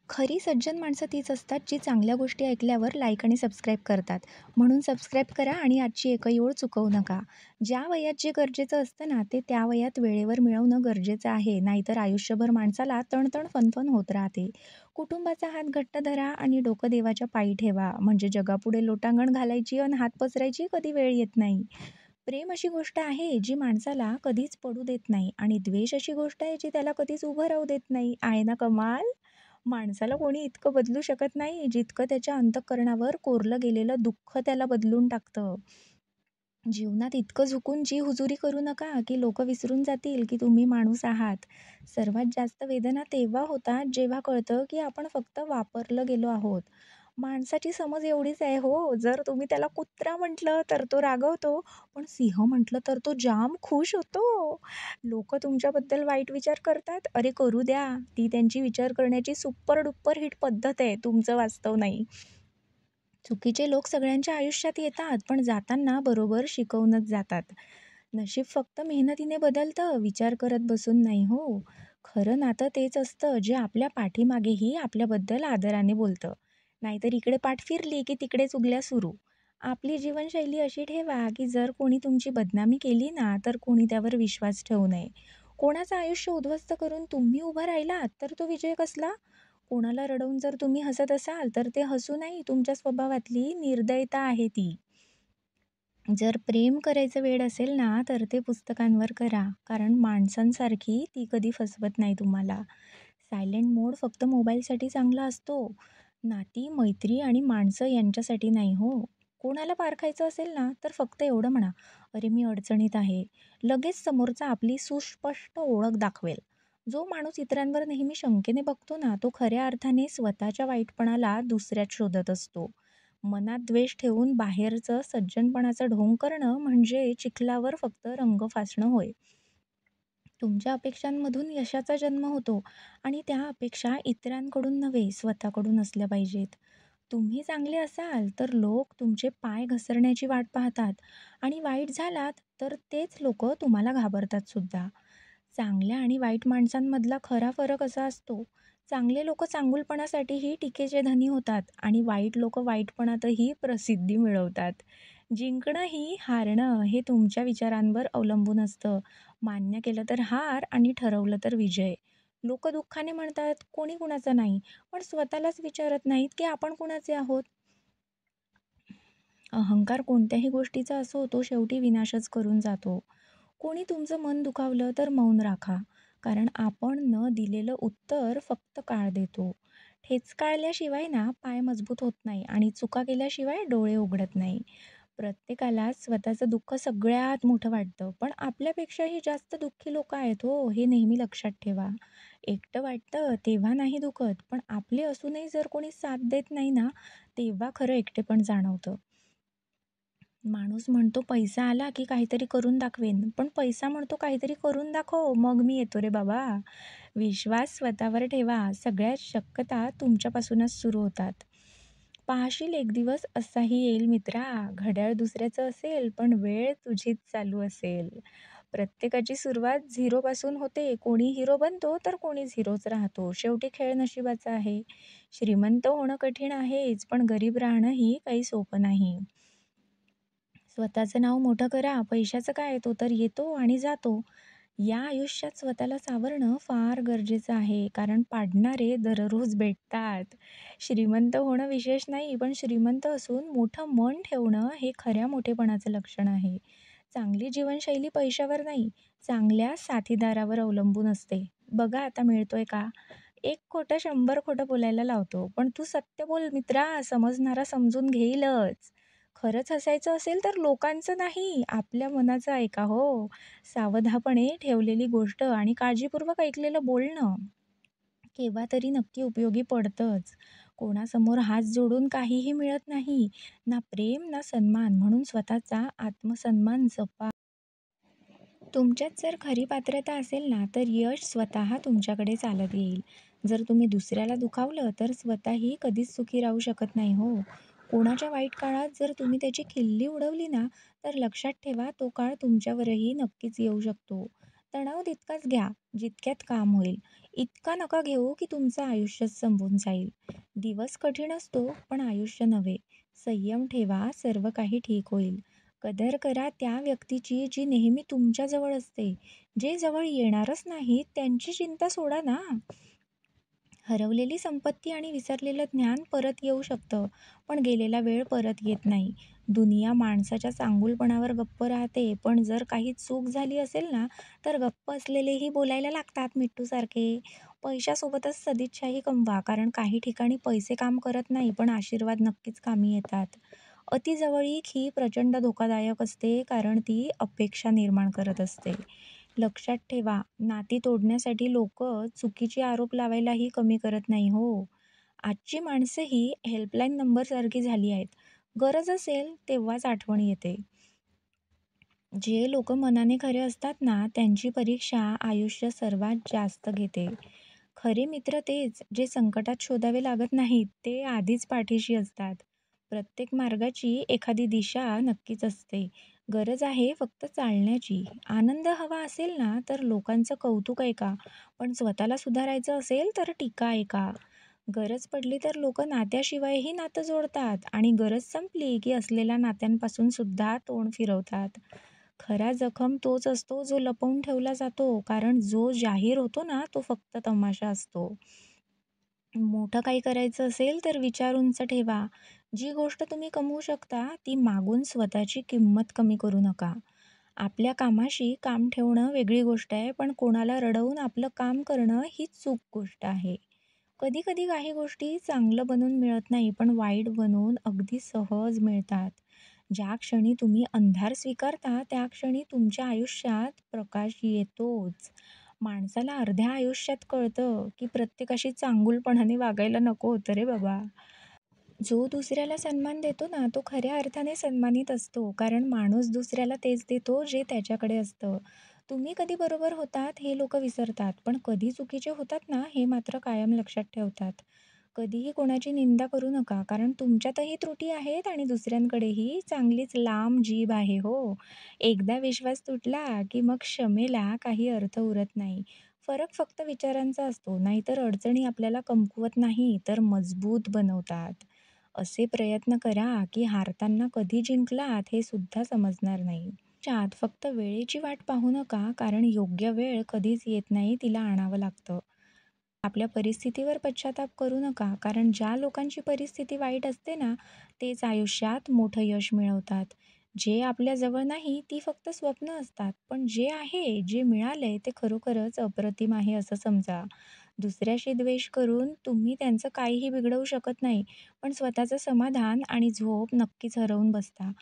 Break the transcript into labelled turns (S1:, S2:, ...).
S1: खरी सज्जन माणसं तीच असतात जी चांगल्या गोष्टी ऐकल्यावर लाईक आणि सबस्क्राईब करतात. म्हणून सबस्क्राईब करा आणि आजची एकही ओळ चुकवू नका. ज्या वयात जे गरजेचं असतं ना, ते त्या वयात वेळेवर मिळवणं गरजेचं आहे. नाहीतर आयुष्यभर माणसाला तणतण फनफन होत राहते. कुटुंबाचा हात घट्ट धरा आणि डोकं देवाच्या पायी ठेवा. म्हणजे जगापुढे लोटांगण घालायची आणि हात पसरायची कधी वेळ येत नाही. प्रेम अशी गोष्ट आहे जी माणसाला कधीच पडू देत नाही आणि द्वेष अशी गोष्ट आहे जी त्याला कधीच उभं राहू देत नाही. आहे ना कमाल? माणसाला कोणी इतकं बदलू शकत नाही, जितकं त्याच्या अंतःकरणावर कोरलं गेलेलं दुःख त्याला बदलून टाकतं. जीवनात इतकं झुकून जी हुजुरी करू नका, की लोकं विसरून जातील, की तुम्ही माणूस आहात. सर्वात जास्त वेदना तेव्हा होतात, जेव्हा कळतं, की आपण फक्त वापरलं गेलो आहोत. माणसाची समज एवढीच आहे हो, जर तुम्ही त्याला कुत्रा म्हटलं, तर तो रागवतो, पण सिंह म्हटलं तर तो जाम खुश होतो. लोकं तुमच्याबद्दल वाईट विचार करतात, अरे करू द्या. ती त्यांची विचार करण्याची सुपर डुपर हिट पद्धत आहे, तुमचं वास्तव नाही. चुकीचे लोक सगळ्यांच्या आयुष्यात येतात, पण जाताना बरोबर शिकवूनच जातात. नशीब फक्त मेहनतीने बदलतं, विचार करत बसून नाही हो. खरं नातं तेच असतं, जे आपल्या पाठीमागेही आपल्याबद्दल आदराने बोलतं. नाहीतर इकडे पाठ फिरली, की तिकडे चुगल्या सुरू. आपली जीवनशैली अशी ठेवा, की जर कोणी तुमची बदनामी केली ना, तर कोणी त्यावर विश्वास ठेवू नये. कोणाचं आयुष्य उद्ध्वस्त करून तुम्ही उभा राहिलात, तर तो विजय कसला? कोणाला रडवून जर तुम्ही हसत असाल, तर ते हसू नाही, तुमच्या स्वभावातली निर्दयता आहे ती. जर प्रेम करायचं वेड असेल ना, तर ते पुस्तकांवर करा. कारण माणसांसारखी ती कधी फसवत नाही तुम्हाला. सायलेंट मोड फक्त मोबाईलसाठी चांगला असतो. नाती, मैत्री आणि माणसं यांच्यासाठी नाही हो. कोणाला पारखायचं असेल ना, तर फक्त एवढं म्हणा, "अरे, मी अडचणीत आहे." लगेच समोरचा आपली सुस्पष्ट ओळख दाखवेल. जो माणूस इतरांवर नेहमी शंकेने बघतो ना, तो खऱ्या अर्थाने स्वतःच्या वाईटपणाला दुसऱ्यात शोधत असतो. मनात द्वेष ठेवून बाहेरचं सज्जनपणाचं ढोंग करणं म्हणजे चिखलावर फक्त रंग फासणं होय. तुमच्या अपेक्षांमधून यशाचा जन्म होतो आणि त्या अपेक्षा इतरांकडून नव्हे, स्वतःकडून असल्या पाहिजेत. तुम्ही चांगले असाल तर लोक तुमचे पाय घसरण्याची वाट पाहतात आणि वाईट झालात तर तेच लोक तुम्हाला घाबरतात सुद्धा. चांगल्या आणि वाईट माणसांमधला खरा फरक असा असतो, चांगले लोक चांगुलपणासाठीही टीकेचे धनी होतात आणि वाईट लोक वाईटपणातही प्रसिद्धी मिळवतात. जिंकणं ही हारणं हे तुमच्या विचारांवर अवलंबून असतं. मान्य केलं तर हार आणि ठरवलं तर विजय. लोक दुःखाने म्हणतात कोणी कुणाचं नाही, पण स्वतःलाच विचारत नाहीत की आपण कुणाचे आहोत. अहंकार कोणत्याही गोष्टीचा असो, तो शेवटी विनाशच करून जातो. कोणी तुमचं मन दुखावलं तर मौन राखा. कारण आपण न दिलेलं उत्तर फक्त काळ देतो. ठेचकाळल्याशिवाय ना पाय मजबूत होत नाही आणि चुका केल्याशिवाय डोळे उघडत नाही. प्रत्येकाला स्वतःचं दुःख सगळ्यात मोठं वाटतं, पण आपल्यापेक्षाही जास्त दुःखी लोक आहेत हो, हे नेहमी लक्षात ठेवा. एकटं वाटतं तेव्हा नाही दुखत, पण आपले असूनही जर कोणी साथ देत नाही ना, तेव्हा खरं एकटेपण जाणवतं. माणूस म्हणतो पैसा आला की काहीतरी करून दाखवेन, पण पैसा म्हणतो काहीतरी करून दाखव, मग मी येतो रे बाबा. विश्वास स्वतःवर ठेवा. सगळ्या शक्यता तुमच्यापासूनच सुरू होतात. पाहशील एक दिवस असाही येईल मित्रा, घड्याळ दुसऱ्याचं असेल, पण वेळ तुझीच चालू असेल. प्रत्येकाची सुरुवात झिरोपासून होते. कोणी हिरो बनतो तर कोणीच हिरोच राहतो. शेवटी खेळ नशिबाचा आहे. श्रीमंत होणं कठीण आहेच, पण गरीब राहणंही काही सोपं नाही. स्वतःचं नाव मोठं करा. पैशाचं काय, तो तर येतो आणि जातो. या आयुष्यात स्वतःला सावरणं फार गरजेचं आहे, कारण पाडणारे दररोज भेटतात. श्रीमंत होणं विशेष नाही, पण श्रीमंत असून मोठं मन ठेवणं हे खऱ्या मोठेपणाचं लक्षण आहे. चांगली जीवनशैली पैशावर नाही, चांगल्या साथीदारावर अवलंबून असते. बघा आता मिळतोय का? एक खोटं 100 खोटं बोलायला लावतो, पण तू सत्य बोल मित्रा, समजणारा समजून घेईलच. खरंच हसायचं असेल तर लोकांचं नाही, आपल्या मनाचं ऐका हो. सावधानपणे ठेवलेली गोष्ट आणि काळजीपूर्वक ऐकलेलं बोलणं केव्हा तरी नक्की उपयोगी पडतंच. कोणासमोर हात जोडून काहीही मिळत नाही. ना प्रेम ना सन्मान, म्हणून स्वतःचा आत्मसन्मान जपा. तुमच्यात जर खरी पात्रता असेल ना, तर यश स्वतः तुमच्याकडे चालत येईल. जर तुम्ही दुसऱ्याला दुखावलं, तर स्वतःही कधीच सुखी राहू शकत नाही हो. कोणाच्या वाईट काळात जर तुम्ही त्याची खिल्ली उडवली ना, तर लक्षात ठेवा तो काळ तुमच्यावरही नक्कीच येऊ शकतो. तणाव तितकाच घ्या, जितक्यात काम होईल. इतका नका घेऊ की तुमचं आयुष्यच संपून जाईल. दिवस कठीण असतो, पण आयुष्य नव्हे. संयम ठेवा, सर्व काही ठीक होईल. कदर करा त्या व्यक्तीची जी नेहमी तुमच्याजवळ असते. जे जवळ येणारच नाहीत त्यांची चिंता सोडा ना. हरवलेली संपत्ती आणि विसरलेलं ज्ञान परत येऊ शकतं, पण गेलेला वेळ परत येत नाही. दुनिया माणसाच्या चांगुलपणावर गप्प राहते, पण जर काही चूक झाली असेल ना, तर गप्प असलेलेही बोलायला लागतात मिट्टूसारखे. पैशासोबतच सदिच्छाही कमवा, कारण काही ठिकाणी पैसे काम करत नाही, पण आशीर्वाद नक्कीच कामी येतात. अतिजवळीक ही प्रचंड धोकादायक असते, कारण ती अपेक्षा निर्माण करत असते. लक्षात ठेवा, नाती तोडण्यासाठी लोकं चुकीचे आरोप लावायलाही कमी करत नाही हो. आजची माणसं ही हेल्पलाईन नंबरसारखी झाली आहेत. गरज असेल तेव्हाच आठवण येते. जे लोकं मनाने खरे असतात ना, त्यांची परीक्षा आयुष्य सर्वात जास्त घेते. खरे मित्र तेच, जे संकटात शोधावे लागत नाहीत, ते आधीच पाठीशी असतात. प्रत्येक मार्गाची एखादी दिशा नक्कीच असते. गरज आहे फक्त चालण्याची. आनंद हवा असेल ना, तर लोकांचं कौतुक ऐका. पण स्वतःला सुधारायचं असेल तर टीका ऐका. गरज पडली तर लोकं नात्याशिवायही नातं जोडतात आणि गरज संपली की असलेल्या नात्यांपासून सुद्धा तोंड फिरवतात. खरा जखम तोच असतो जो लपवून ठेवला जातो, कारण जो जाहीर होतो ना, तो फक्त तमाशा असतो. मोठं काही करायचं असेल तर विचार उंच ठेवा. जी गोष्ट तुम्ही कमवू शकता, ती मागून स्वतःची किंमत कमी करू नका. आपल्या कामाशी काम ठेवणं वेगळी गोष्ट आहे, पण कोणाला रडवून आपलं काम करणं ही चूक गोष्ट आहे. कधी-कधी काही गोष्टी चांगलं बनवून मिळत नाही, पण वाईट बनवून अगदी सहज मिळतात. ज्या क्षणी तुम्ही अंधार स्वीकारता, त्या क्षणी तुमच्या आयुष्यात प्रकाश येतोच. माणसाला अर्ध्या आयुष्यात कळतं, की प्रत्येकाशी चांगुलपणाने वागायला नको होतं रे बाबा. जो दुसऱ्याला सन्मान देतो ना, तो खऱ्या अर्थाने सन्मानित असतो. कारण माणूस दुसऱ्याला तेच देतो, जे त्याच्याकडे असतं. तुम्ही कधी बरोबर होतात हे लोकं विसरतात, पण कधी चुकीचे होतात ना, हे मात्र कायम लक्षात ठेवतात. कधीही कोणाची निंदा करू नका, कारण तुमच्यातही त्रुटी आहेत आणि दुसऱ्यांकडेही चांगलीच लांब जीभ आहे हो. एकदा विश्वास तुटला, की मग क्षमेला काही अर्थ उरत नाही. फरक फक्त विचारांचा असतो. नाहीतर अडचणी आपल्याला कमकुवत नाही, तर मजबूत बनवतात. असे प्रयत्न करा, की हारताना कधी जिंकलात हे सुद्धा समजणार नाही. त्यात फक्त वेळेची वाट पाहू नका, कारण योग्य वेळ कधीच येत नाही, तिला आणावं लागतं. आपल्या परिस्थितीवर पश्चाताप करू नका, कारण ज्या लोकांची परिस्थिती वाईट असते ना, तेच आयुष्यात मोठं यश मिळवतात. जे आपल्या जवळ नाही, ती फक्त स्वप्न असतात. पण जे आहे, जे मिळालंय, ते खरोखरच अप्रतिम आहे असं समजा. दुसऱ्याशी द्वेष करून तुम्ही त्यांचं काहीही बिघडवू शकत नाही, पण स्वतःचं समाधान आणि झोप नक्कीच हरवून बसता.